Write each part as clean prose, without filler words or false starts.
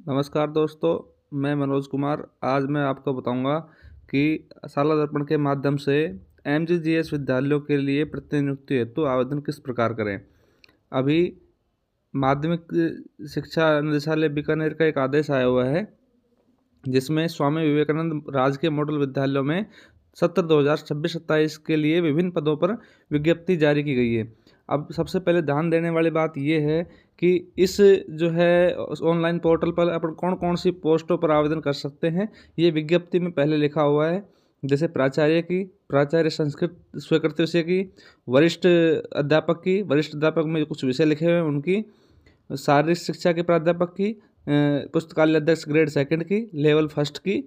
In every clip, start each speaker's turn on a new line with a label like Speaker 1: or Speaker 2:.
Speaker 1: नमस्कार दोस्तों, मैं मनोज कुमार। आज मैं आपको बताऊंगा कि साला दर्पण के माध्यम से एमजीजीएस विद्यालयों के लिए प्रतिनियुक्ति हेतु आवेदन किस प्रकार करें। अभी माध्यमिक शिक्षा निदेशालय बीकानेर का एक आदेश आया हुआ है, जिसमें स्वामी विवेकानंद राजकीय मॉडल विद्यालयों में सत्र 2026-27 के लिए विभिन्न पदों पर विज्ञप्ति जारी की गई है। अब सबसे पहले ध्यान देने वाली बात यह है कि इस जो है ऑनलाइन पोर्टल पर अपन कौन कौन सी पोस्टों पर आवेदन कर सकते हैं, ये विज्ञप्ति में पहले लिखा हुआ है। जैसे प्राचार्य संस्कृत स्वीकृति विषय की, वरिष्ठ अध्यापक में कुछ विषय लिखे हुए हैं उनकी, शारीरिक शिक्षा के प्राध्यापक की, पुस्तकालय अध्यक्ष ग्रेड सेकंड की, लेवल फर्स्ट की,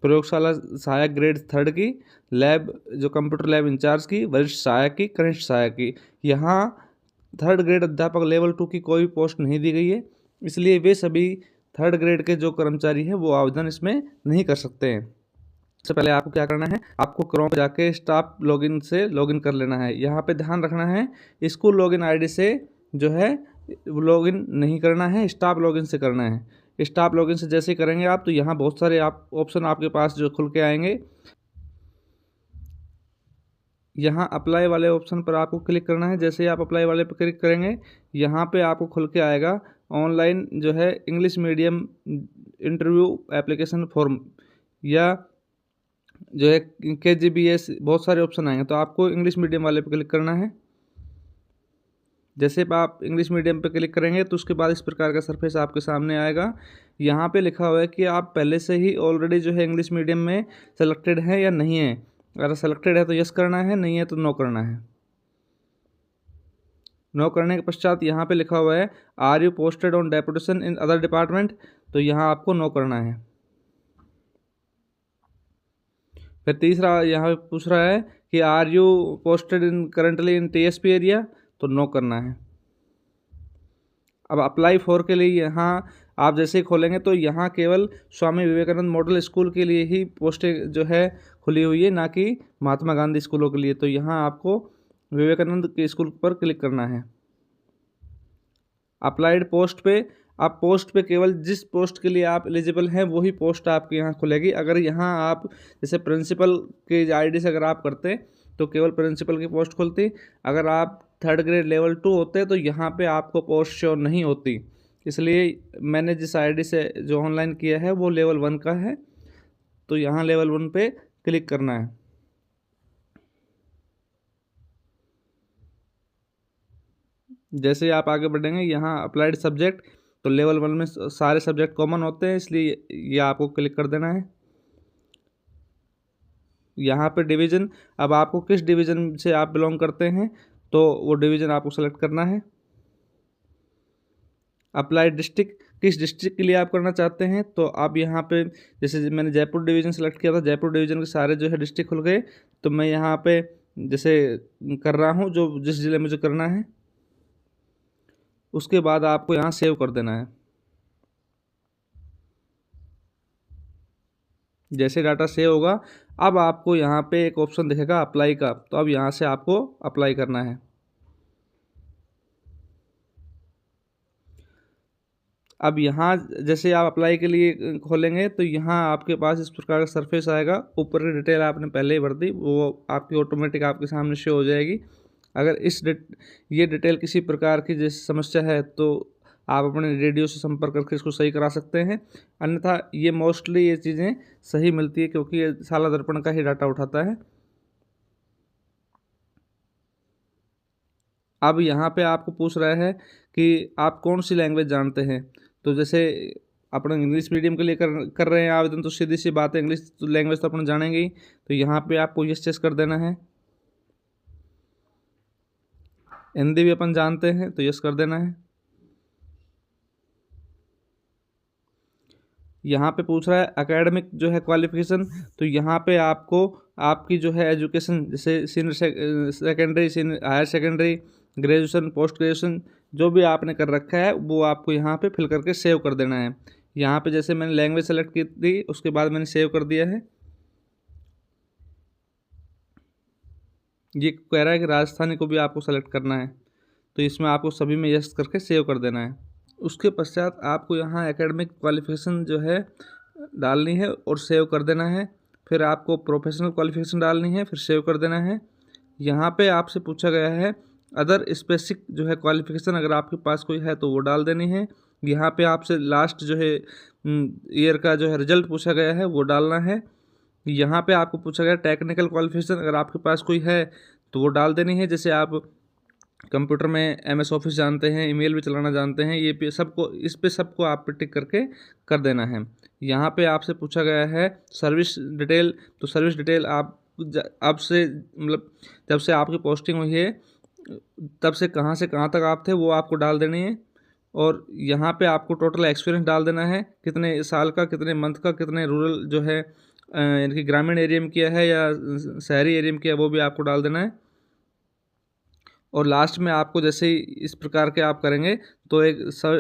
Speaker 1: प्रयोगशाला सहायक ग्रेड थर्ड की, लैब जो कंप्यूटर लैब इंचार्ज की, वरिष्ठ सहायक की, कनिष्ठ सहायक की। यहाँ थर्ड ग्रेड अध्यापक लेवल 2 की कोई पोस्ट नहीं दी गई है, इसलिए वे सभी थर्ड ग्रेड के जो कर्मचारी हैं वो आवेदन इसमें नहीं कर सकते हैं। सबसे पहले आपको क्या करना है, आपको क्रोम पे जाके स्टाफ लॉगिन से लॉगिन कर लेना है। यहाँ पे ध्यान रखना है, स्कूल लॉगिन आईडी से जो है लॉगिन नहीं करना है, स्टाफ लॉगिन से करना है। स्टाफ लॉगिन से जैसे करेंगे आप, तो यहाँ बहुत सारे ऑप्शन आपके पास जो खुल के आएंगे। यहाँ अप्लाई वाले ऑप्शन पर आपको क्लिक करना है। जैसे ही आप अप्लाई वाले पर क्लिक करेंगे, यहाँ पे आपको खुल के आएगा ऑनलाइन जो है English medium interview application form, या जो है KGBS, बहुत सारे ऑप्शन आएंगे। तो आपको इंग्लिश मीडियम वाले पर क्लिक करना है। जैसे आप इंग्लिश मीडियम पे क्लिक करेंगे तो उसके बाद इस प्रकार का सरफेस आपके सामने आएगा। यहाँ पे लिखा हुआ है कि आप पहले से ही ऑलरेडी जो है इंग्लिश मीडियम में सेलेक्टेड है या नहीं है। अगर सेलेक्टेड है तो यस करना है, नहीं है तो नो करना है। नो करने के पश्चात यहाँ पे लिखा हुआ है are you posted on deputation in other department, तो यहाँ आपको नो करना है। फिर तीसरा यहाँ पे पूछ रहा है कि are you posted in currently in TSP area, तो नो करना है। अब अप्लाई फॉर के लिए यहाँ आप जैसे ही खोलेंगे तो यहाँ केवल स्वामी विवेकानंद मॉडल स्कूल के लिए ही पोस्टें जो है खुली हुई है, ना कि महात्मा गांधी स्कूलों के लिए। तो यहाँ आपको विवेकानंद के स्कूल पर क्लिक करना है। अप्लाइड पोस्ट पे, आप पोस्ट पे केवल जिस पोस्ट के लिए आप एलिजिबल हैं वही पोस्ट आपके यहाँ खुलेगी। अगर यहाँ आप जैसे प्रिंसिपल के आईडी से अगर आप करते तो केवल प्रिंसिपल की पोस्ट खुलती। अगर आप थर्ड ग्रेड लेवल 2 होते तो यहाँ पे आपको पोस्ट शो नहीं होती। इसलिए मैंने जिस आईडी से जो ऑनलाइन किया है वो लेवल 1 का है, तो यहाँ लेवल 1 पे क्लिक करना है। जैसे ही आप आगे बढ़ेंगे, यहाँ अप्लाइड सब्जेक्ट, तो लेवल 1 में सारे सब्जेक्ट कॉमन होते हैं, इसलिए ये आपको क्लिक कर देना है। यहाँ पे डिवीज़न, अब आपको किस डिवीज़न से आप बिलोंग करते हैं तो वो डिवीज़न आपको सेलेक्ट करना है। अप्लाई डिस्ट्रिक्ट, किस डिस्ट्रिक्ट के लिए आप करना चाहते हैं, तो आप यहाँ पे जैसे मैंने जयपुर डिवीज़न सेलेक्ट किया था, जयपुर डिवीज़न के सारे जो है डिस्ट्रिक्ट खुल गए। तो मैं यहाँ पे जैसे कर रहा हूँ जो जिस ज़िले में जो करना है, उसके बाद आपको यहाँ सेव कर देना है। जैसे डाटा सेव होगा, अब आपको यहाँ पे एक ऑप्शन दिखेगा अप्लाई का, तो अब यहाँ से आपको अप्लाई करना है। अब यहाँ जैसे आप अप्लाई के लिए खोलेंगे तो यहाँ आपके पास इस प्रकार का सरफेस आएगा। ऊपर की डिटेल आपने पहले ही भर दी, वो आपकी ऑटोमेटिक आपके सामने शो हो जाएगी। अगर ये डिटेल किसी प्रकार की जैसे समस्या है तो आप अपने रेडियो से संपर्क करके इसको सही करा सकते हैं। अन्यथा ये मोस्टली ये चीज़ें सही मिलती है, क्योंकि ये साला दर्पण का ही डाटा उठाता है। अब यहाँ पे आपको पूछ रहा है कि आप कौन सी लैंग्वेज जानते हैं। तो जैसे अपन इंग्लिश मीडियम के लिए कर रहे हैं आवेदन, तो सीधी सी बात है इंग्लिश लैंग्वेज तो अपन जानेंगे ही। तो यहाँ पे आपको यस चेस कर देना है। हिंदी भी अपन जानते हैं तो यस कर देना है। यहाँ पे पूछ रहा है एकेडमिक जो है क्वालिफिकेशन, तो यहाँ पे आपको आपकी जो है एजुकेशन, जैसे senior secondary, senior higher secondary, graduation, post graduation, जो भी आपने कर रखा है वो आपको यहाँ पे फिल करके सेव कर देना है। यहाँ पे जैसे मैंने लैंग्वेज सेलेक्ट की थी, उसके बाद मैंने सेव कर दिया है। ये कह रहा है कि राजस्थानी को भी आपको सेलेक्ट करना है, तो इसमें आपको सभी में यस करके सेव कर देना है। उसके पश्चात आपको यहाँ एकेडमिक क्वालिफिकेशन जो है डालनी है और सेव कर देना है। फिर आपको प्रोफेशनल क्वालिफिकेशन डालनी है, फिर सेव कर देना है। यहाँ पे आपसे पूछा गया है अदर स्पेसिफिक जो है क्वालिफिकेशन, अगर आपके पास कोई है तो वो डाल देनी है। यहाँ पे आपसे लास्ट जो है ईयर का जो है रिजल्ट पूछा गया है वो डालना है। यहाँ पे आपको पूछा गया टेक्निकल क्वालिफिकेशन, अगर आपके पास कोई है तो वो डाल देनी है। जैसे आप कंप्यूटर में MS ऑफिस जानते हैं, ईमेल भी चलाना जानते हैं, ये पे सबको, इस पे सबको आप पे टिक करके कर देना है। यहाँ पे आपसे पूछा गया है सर्विस डिटेल, तो सर्विस डिटेल आप अब से मतलब जब से आपकी पोस्टिंग हुई है तब से कहाँ तक आप थे वो आपको डाल देनी है। और यहाँ पे आपको टोटल एक्सपीरियंस डाल देना है, कितने साल का, कितने मंथ का, कितने रूरल जो है यानी कि ग्रामीण एरिया में किया है या शहरी एरिया में किया, वो भी आपको डाल देना है। और लास्ट में आपको जैसे ही इस प्रकार के आप करेंगे तो एक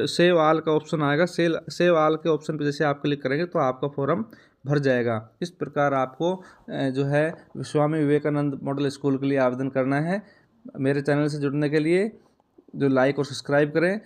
Speaker 1: सेव ऑल का ऑप्शन आएगा। सेव ऑल के ऑप्शन पे जैसे आप क्लिक करेंगे तो आपका फॉर्म भर जाएगा। इस प्रकार आपको जो है स्वामी विवेकानंद मॉडल स्कूल के लिए आवेदन करना है। मेरे चैनल से जुड़ने के लिए जो लाइक और सब्सक्राइब करें।